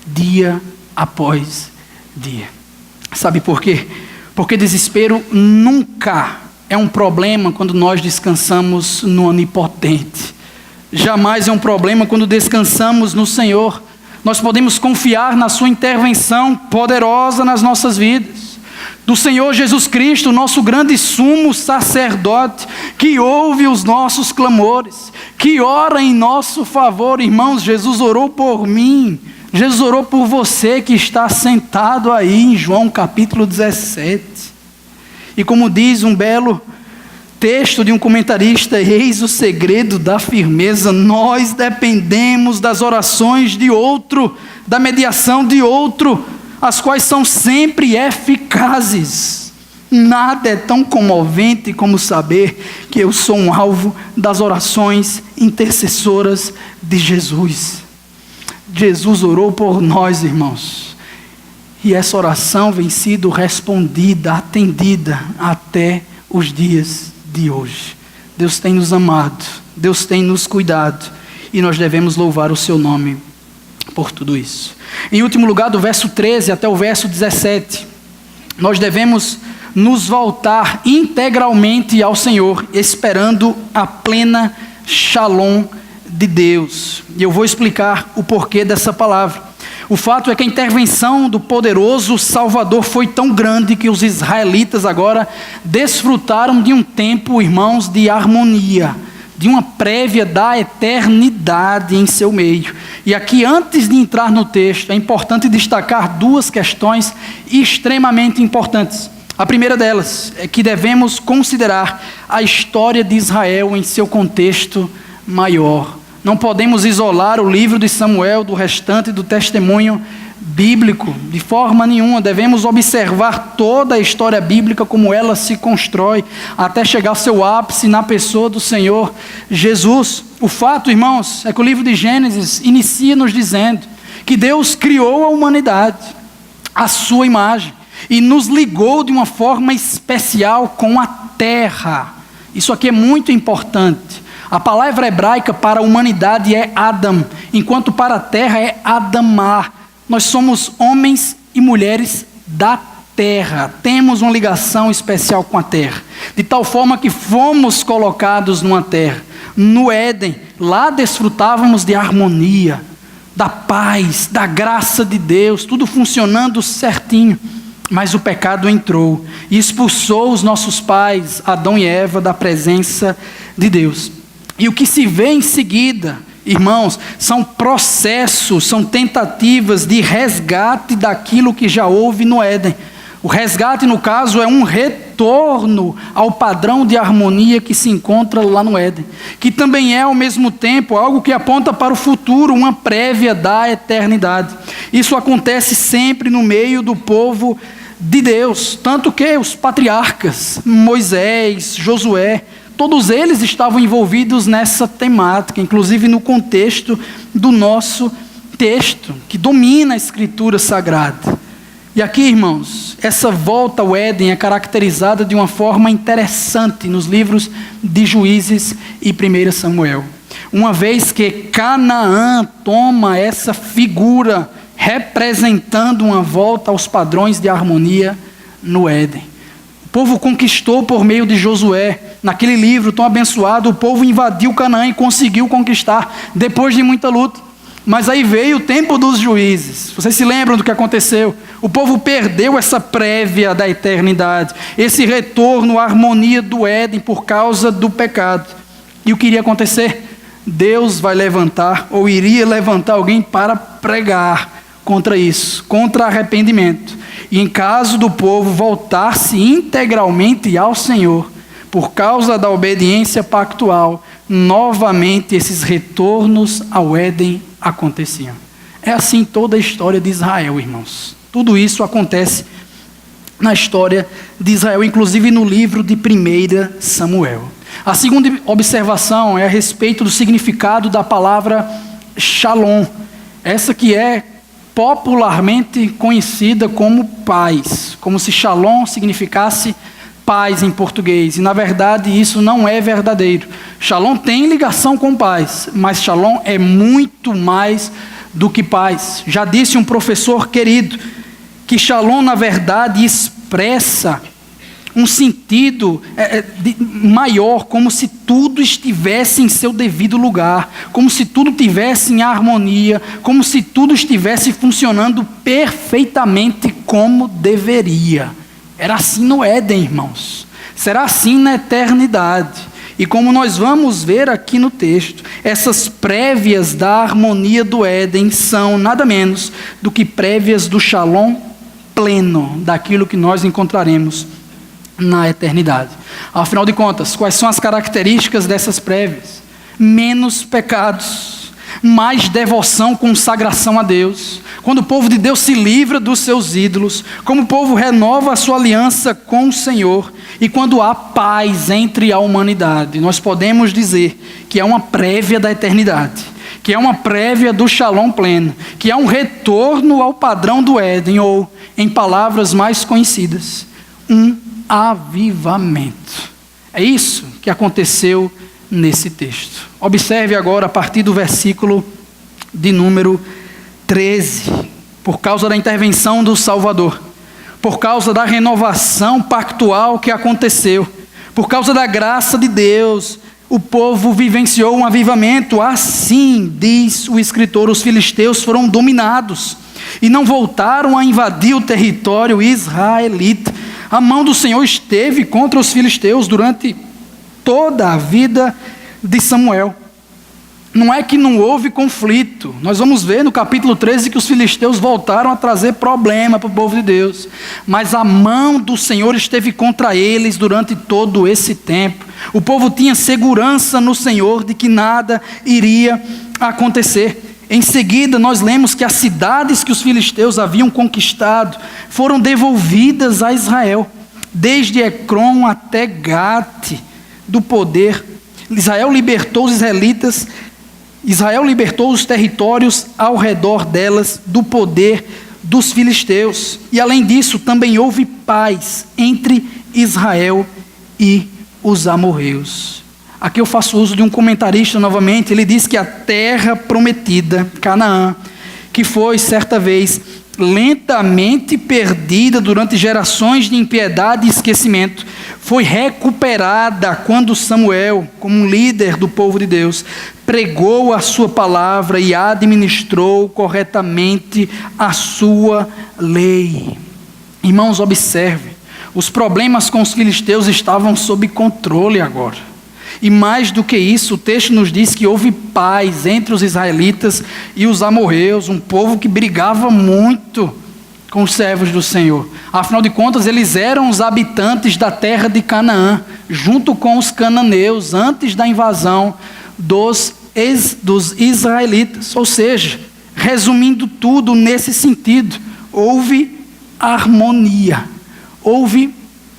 dia após dia. Sabe por quê? Porque desespero nunca é um problema quando nós descansamos no Onipotente. Jamais é um problema quando descansamos no Senhor. Nós podemos confiar na sua intervenção poderosa nas nossas vidas. Do Senhor Jesus Cristo, nosso grande sumo sacerdote, que ouve os nossos clamores, que ora em nosso favor. Irmãos, Jesus orou por mim. Jesus orou por você que está sentado aí em João capítulo 17. E como diz um belo texto de um comentarista, eis o segredo da firmeza: nós dependemos das orações de outro, da mediação de outro, as quais são sempre eficazes. Nada é tão comovente como saber que eu sou um alvo das orações intercessoras de Jesus. Jesus orou por nós, irmãos, e essa oração vem sido respondida, atendida até os dias de hoje. Deus tem nos amado, Deus tem nos cuidado, e nós devemos louvar o seu nome por tudo isso. Em último lugar, do verso 13 até o verso 17, nós devemos nos voltar integralmente ao Senhor, esperando a plena shalom de Deus. E eu vou explicar o porquê dessa palavra. O fato é que a intervenção do poderoso Salvador foi tão grande que os israelitas agora desfrutaram de um tempo, irmãos, de harmonia, de uma prévia da eternidade em seu meio. E aqui, antes de entrar no texto, é importante destacar duas questões extremamente importantes. A primeira delas é que devemos considerar a história de Israel em seu contexto maior. Não podemos isolar o livro de Samuel do restante do testemunho bíblico, de forma nenhuma. Devemos observar toda a história bíblica como ela se constrói, até chegar ao seu ápice na pessoa do Senhor Jesus. O fato, irmãos, é que o livro de Gênesis inicia nos dizendo que Deus criou a humanidade, à sua imagem, e nos ligou de uma forma especial com a terra. Isso aqui é muito importante. A palavra hebraica para a humanidade é Adam, enquanto para a terra é Adamá. Nós somos homens e mulheres da terra, temos uma ligação especial com a terra, de tal forma que fomos colocados numa terra. No Éden, lá desfrutávamos de harmonia, da paz, da graça de Deus, tudo funcionando certinho. Mas o pecado entrou e expulsou os nossos pais, Adão e Eva, da presença de Deus. E o que se vê em seguida, irmãos, são processos, são tentativas de resgate daquilo que já houve no Éden. O resgate, no caso, é um retorno ao padrão de harmonia que se encontra lá no Éden, que também é, ao mesmo tempo, algo que aponta para o futuro, uma prévia da eternidade. Isso acontece sempre no meio do povo de Deus, tanto que os patriarcas, Moisés, Josué, todos eles estavam envolvidos nessa temática, inclusive no contexto do nosso texto, que domina a Escritura Sagrada. E aqui, irmãos, essa volta ao Éden é caracterizada de uma forma interessante nos livros de Juízes e 1 Samuel. Uma vez que Canaã toma essa figura representando uma volta aos padrões de harmonia no Éden. O povo conquistou por meio de Josué. Naquele livro tão abençoado, o povo invadiu Canaã e conseguiu conquistar, depois de muita luta. Mas aí veio o tempo dos juízes. Vocês se lembram do que aconteceu? O povo perdeu essa prévia da eternidade, esse retorno à harmonia do Éden por causa do pecado. E o que iria acontecer? Deus vai levantar, ou iria levantar alguém para pregar contra isso, contra arrependimento. E em caso do povo voltar-se integralmente ao Senhor, por causa da obediência pactual, novamente esses retornos ao Éden aconteciam. É assim toda a história de Israel, irmãos. Tudo isso acontece na história de Israel, inclusive no livro de 1 Samuel. A segunda observação é a respeito do significado da palavra shalom, essa que é popularmente conhecida como paz, como se shalom significasse paz em português, e na verdade isso não é verdadeiro. Shalom tem ligação com paz, mas shalom é muito mais do que paz. Já disse um professor querido que shalom na verdade expressa um sentido maior, como se tudo estivesse em seu devido lugar, como se tudo estivesse em harmonia, como se tudo estivesse funcionando perfeitamente como deveria. Era assim no Éden, irmãos. Será assim na eternidade. E como nós vamos ver aqui no texto, essas prévias da harmonia do Éden são nada menos do que prévias do shalom pleno, daquilo que nós encontraremos na eternidade. Afinal de contas, quais são as características dessas prévias? Menos pecados, mais devoção, consagração a Deus. Quando o povo de Deus se livra dos seus ídolos, como o povo renova a sua aliança com o Senhor, e quando há paz entre a humanidade, nós podemos dizer que é uma prévia da eternidade, que é uma prévia do shalom pleno, que é um retorno ao padrão do Éden, ou, em palavras mais conhecidas, um avivamento. É isso que aconteceu nesse texto. Observe agora a partir do versículo de número 13. Por causa da intervenção do Salvador, por causa da renovação pactual que aconteceu, por causa da graça de Deus, o povo vivenciou um avivamento. Assim, diz o escritor, os filisteus foram dominados e não voltaram a invadir o território israelita. A mão do Senhor esteve contra os filisteus durante toda a vida de Samuel. Não é que não houve conflito. Nós vamos ver no capítulo 13 que os filisteus voltaram a trazer problema para o povo de Deus. Mas a mão do Senhor esteve contra eles durante todo esse tempo. O povo tinha segurança no Senhor de que nada iria acontecer. Em seguida, nós lemos que as cidades que os filisteus haviam conquistado foram devolvidas a Israel, desde Ecrom até Gate, do poder. Israel libertou os territórios ao redor delas do poder dos filisteus. E além disso, também houve paz entre Israel e os amorreus. Aqui eu faço uso de um comentarista novamente. Ele diz que a terra prometida, Canaã, que foi certa vez lentamente perdida durante gerações de impiedade e esquecimento, foi recuperada quando Samuel, como um líder do povo de Deus, pregou a sua palavra e administrou corretamente a sua lei. Irmãos, observe, os problemas com os filisteus estavam sob controle agora. E mais do que isso, o texto nos diz que houve paz entre os israelitas e os amorreus, um povo que brigava muito com os servos do Senhor. Afinal de contas, eles eram os habitantes da terra de Canaã, junto com os cananeus, antes da invasão dos israelitas. Ou seja, resumindo tudo nesse sentido, houve harmonia, houve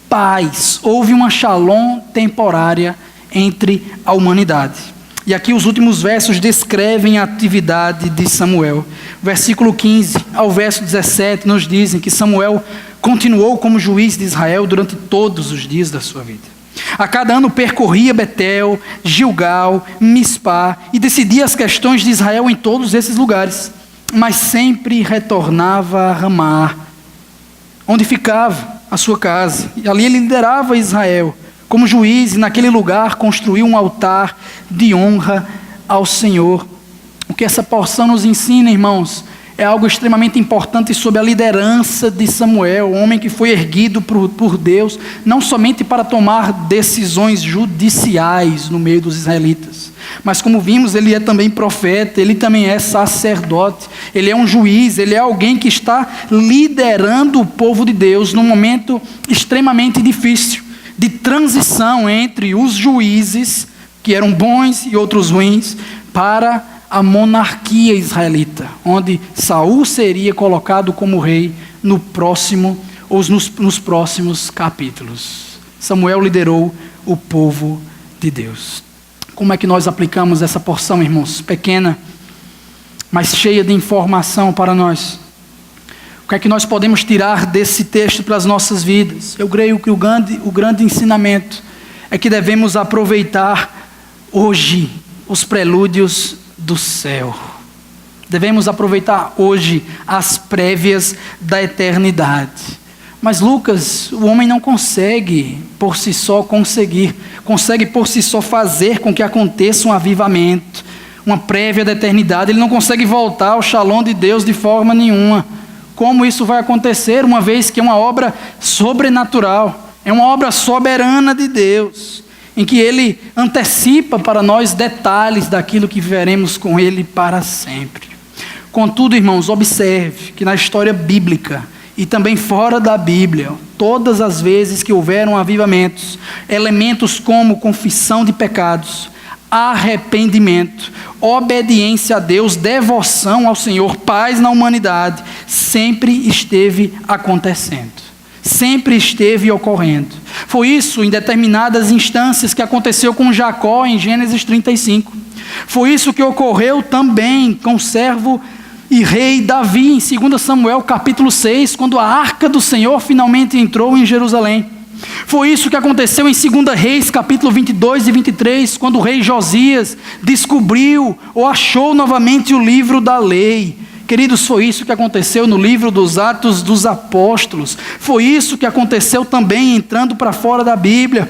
paz, houve uma shalom temporária entre a humanidade. E aqui os últimos versos descrevem a atividade de Samuel. Versículo 15 ao verso 17 nos dizem que Samuel continuou como juiz de Israel durante todos os dias da sua vida. A cada ano percorria Betel, Gilgal, Mispá e decidia as questões de Israel em todos esses lugares. Mas sempre retornava a Ramá, onde ficava a sua casa. E ali ele liderava Israel como juiz, e naquele lugar construiu um altar de honra ao Senhor. O que essa porção nos ensina, irmãos, é algo extremamente importante sobre a liderança de Samuel, o homem que foi erguido por Deus, não somente para tomar decisões judiciais no meio dos israelitas, mas como vimos, ele é também profeta, ele também é sacerdote, ele é um juiz, ele é alguém que está liderando o povo de Deus num momento extremamente difícil, de transição entre os juízes, que eram bons e outros ruins, para a monarquia israelita, onde Saul seria colocado como rei nos próximos capítulos. Samuel liderou o povo de Deus. Como é que nós aplicamos essa porção, irmãos? Pequena, mas cheia de informação para nós. O que é que nós podemos tirar desse texto para as nossas vidas? Eu creio que o grande ensinamento é que devemos aproveitar hoje os prelúdios do céu. Devemos aproveitar hoje as prévias da eternidade. Mas Lucas, o homem não consegue por si só consegue por si só fazer com que aconteça um avivamento, uma prévia da eternidade. Ele não consegue voltar ao shalom de Deus de forma nenhuma. Como isso vai acontecer, uma vez que é uma obra sobrenatural, é uma obra soberana de Deus, em que Ele antecipa para nós detalhes daquilo que veremos com Ele para sempre. Contudo, irmãos, observe que na história bíblica e também fora da Bíblia, todas as vezes que houveram avivamentos, elementos como confissão de pecados, arrependimento, obediência a Deus, devoção ao Senhor, paz na humanidade, sempre esteve acontecendo, sempre esteve ocorrendo. Foi isso em determinadas instâncias que aconteceu com Jacó em Gênesis 35. Foi isso que ocorreu também com o servo e rei Davi em 2 Samuel capítulo 6, quando a arca do Senhor finalmente entrou em Jerusalém. Foi isso que aconteceu em 2 Reis, capítulo 22 e 23, quando o rei Josias descobriu ou achou novamente o livro da lei. Queridos, foi isso que aconteceu no livro dos Atos dos Apóstolos. Foi isso que aconteceu também entrando para fora da Bíblia.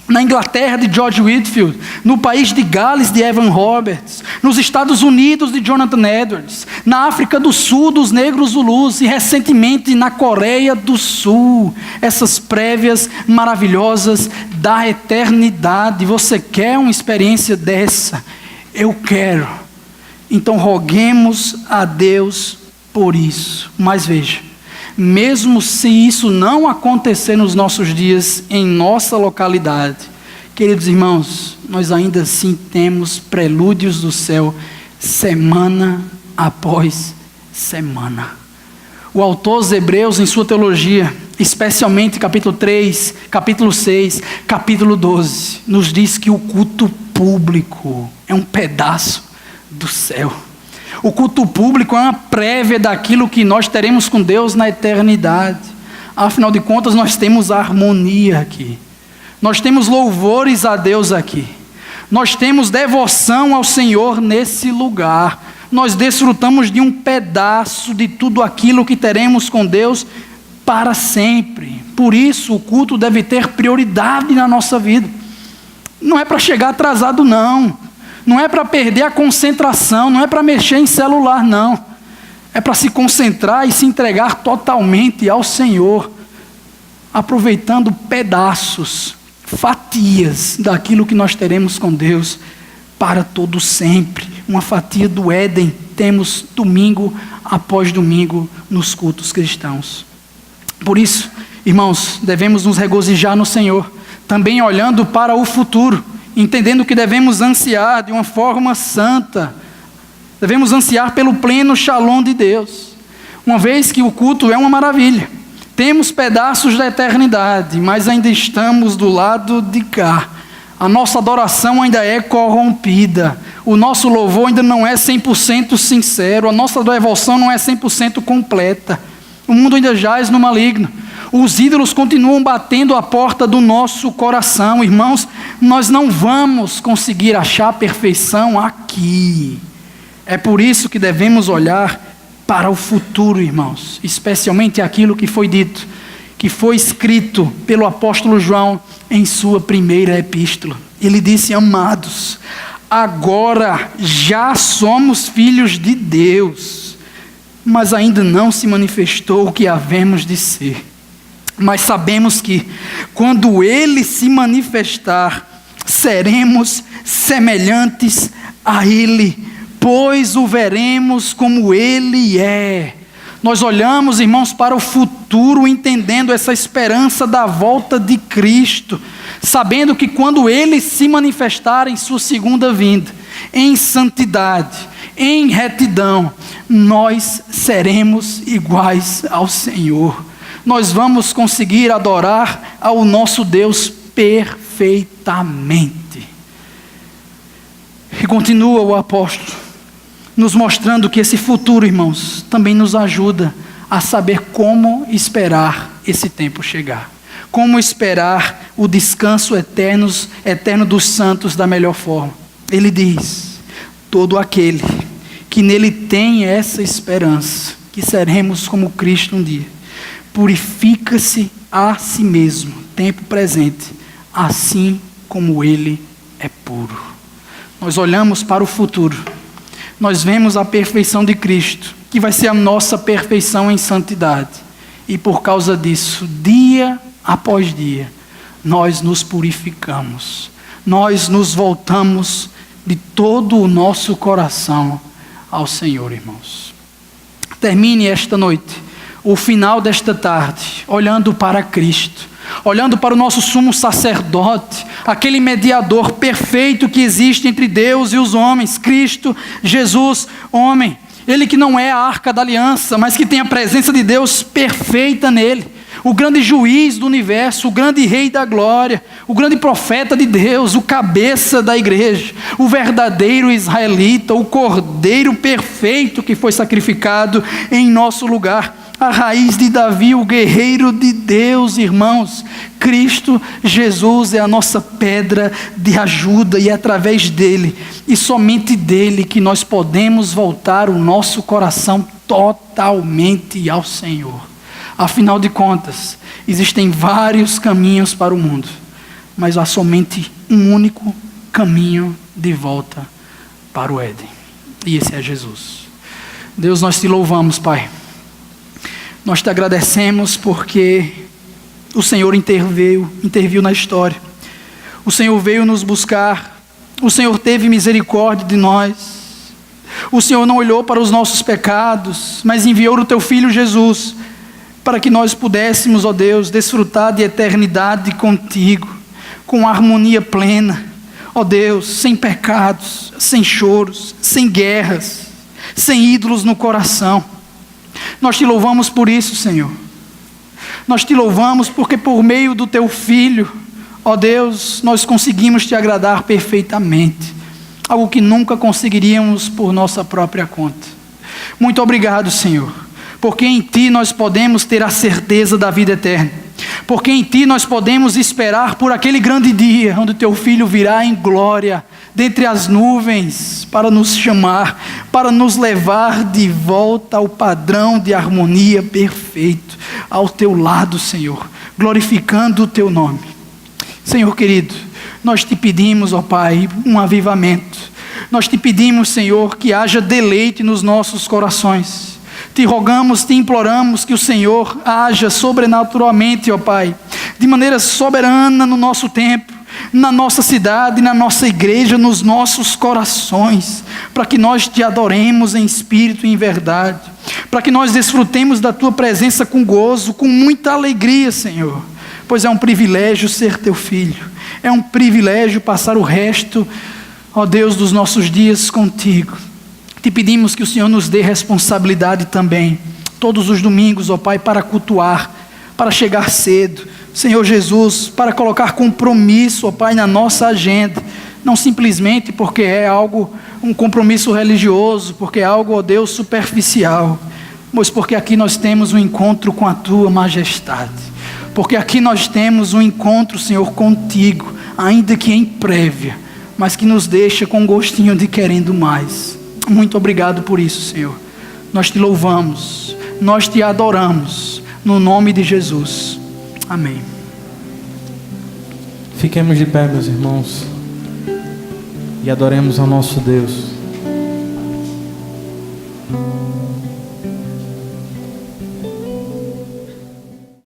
Na Inglaterra de George Whitefield, no país de Gales de Evan Roberts, nos Estados Unidos de Jonathan Edwards, na África do Sul dos negros Zulus e recentemente na Coreia do Sul. Essas prévias maravilhosas da eternidade. Você quer uma experiência dessa? Eu quero. Então roguemos a Deus por isso. Mas veja, mesmo se isso não acontecer nos nossos dias, em nossa localidade, queridos irmãos, nós ainda assim temos prelúdios do céu, semana após semana. O autor aos Hebreus, em sua teologia, especialmente capítulo 3, capítulo 6, capítulo 12, nos diz que o culto público é um pedaço do céu. O culto público é uma prévia daquilo que nós teremos com Deus na eternidade. Afinal de contas, nós temos harmonia aqui. Nós temos louvores a Deus aqui. Nós temos devoção ao Senhor nesse lugar. Nós desfrutamos de um pedaço de tudo aquilo que teremos com Deus para sempre. Por isso, o culto deve ter prioridade na nossa vida. Não é para chegar atrasado, não. Não é para perder a concentração, não é para mexer em celular, não. É para se concentrar e se entregar totalmente ao Senhor, aproveitando pedaços, fatias daquilo que nós teremos com Deus para todo sempre. Uma fatia do Éden temos domingo após domingo nos cultos cristãos. Por isso, irmãos, devemos nos regozijar no Senhor, também olhando para o futuro, entendendo que devemos ansiar de uma forma santa, devemos ansiar pelo pleno shalom de Deus, uma vez que o culto é uma maravilha. Temos pedaços da eternidade, mas ainda estamos do lado de cá. A nossa adoração ainda é corrompida, o nosso louvor ainda não é 100% sincero, a nossa devoção não é 100% completa. O mundo ainda jaz no maligno. Os ídolos continuam batendo a porta do nosso coração. Irmãos, nós não vamos conseguir achar perfeição aqui. É por isso que devemos olhar para o futuro, irmãos, especialmente aquilo que foi dito, que foi escrito pelo apóstolo João em sua primeira epístola. Ele disse: amados, agora já somos filhos de Deus, mas ainda não se manifestou o que havemos de ser. Mas sabemos que, quando Ele se manifestar, seremos semelhantes a Ele, pois o veremos como Ele é. Nós olhamos, irmãos, para o futuro, entendendo essa esperança da volta de Cristo, sabendo que quando Ele se manifestar em sua segunda vinda, em santidade, em retidão, nós seremos iguais ao Senhor. Nós vamos conseguir adorar ao nosso Deus perfeitamente. E continua o apóstolo, nos mostrando que esse futuro, irmãos, também nos ajuda a saber como esperar esse tempo chegar. Como esperar o descanso eterno dos santos da melhor forma. Ele diz: todo aquele que nele tem essa esperança, que seremos como Cristo um dia, purifica-se a si mesmo, tempo presente, assim como Ele é puro. Nós olhamos para o futuro, nós vemos a perfeição de Cristo, que vai ser a nossa perfeição em santidade, e por causa disso, dia após dia, nós nos purificamos, nós nos voltamos de todo o nosso coração ao Senhor, irmãos. Termine esta noite, o final desta tarde, olhando para Cristo, olhando para o nosso sumo sacerdote, aquele mediador perfeito que existe entre Deus e os homens, Cristo Jesus, homem. Ele que não é a arca da aliança, mas que tem a presença de Deus perfeita nele. O grande juiz do universo, o grande rei da glória, o grande profeta de Deus, o cabeça da igreja, o verdadeiro israelita, o cordeiro perfeito que foi sacrificado em nosso lugar. A raiz de Davi, o guerreiro de Deus, irmãos. Cristo Jesus é a nossa pedra de ajuda, e é através dele, e somente dele, que nós podemos voltar o nosso coração totalmente ao Senhor. Afinal de contas, existem vários caminhos para o mundo, mas há somente um único caminho de volta para o Éden, e esse é Jesus. Deus, nós te louvamos, Pai. Nós te agradecemos porque o Senhor interviu na história. O Senhor veio nos buscar. O Senhor teve misericórdia de nós. O Senhor não olhou para os nossos pecados, mas enviou o teu Filho Jesus para que nós pudéssemos, ó Deus, desfrutar de eternidade contigo, com harmonia plena. Ó Deus, sem pecados, sem choros, sem guerras, sem ídolos no coração. Nós te louvamos por isso, Senhor. Nós te louvamos porque por meio do teu Filho, ó Deus, nós conseguimos te agradar perfeitamente, algo que nunca conseguiríamos por nossa própria conta. Muito obrigado, Senhor, porque em ti nós podemos ter a certeza da vida eterna, porque em ti nós podemos esperar por aquele grande dia, onde o teu Filho virá em glória, dentre as nuvens, para nos chamar, para nos levar de volta ao padrão de harmonia perfeito. ao teu lado, Senhor, glorificando o teu nome. Senhor querido, nós te pedimos, ó Pai, um avivamento. Nós te pedimos, Senhor, que haja deleite nos nossos corações. Te rogamos, te imploramos que o Senhor haja sobrenaturalmente, ó Pai, de maneira soberana no nosso tempo, na nossa cidade, na nossa igreja, nos nossos corações, para que nós te adoremos em espírito e em verdade, para que nós desfrutemos da tua presença com gozo, com muita alegria, Senhor, pois é um privilégio ser teu filho, é um privilégio passar o resto, ó Deus, dos nossos dias contigo. Te pedimos que o Senhor nos dê responsabilidade também, todos os domingos, ó Pai, para cultuar, para chegar cedo, Senhor Jesus, para colocar compromisso, ó Pai, na nossa agenda, não simplesmente porque é algo, um compromisso religioso, porque é algo, ó Deus, superficial, mas porque aqui nós temos um encontro com a Tua Majestade, porque aqui nós temos um encontro, Senhor, contigo, ainda que em prévia, mas que nos deixa com um gostinho de querendo mais. Muito obrigado por isso, Senhor. Nós te louvamos, nós te adoramos, no nome de Jesus. Amém. Fiquemos de pé, meus irmãos, e adoremos ao nosso Deus.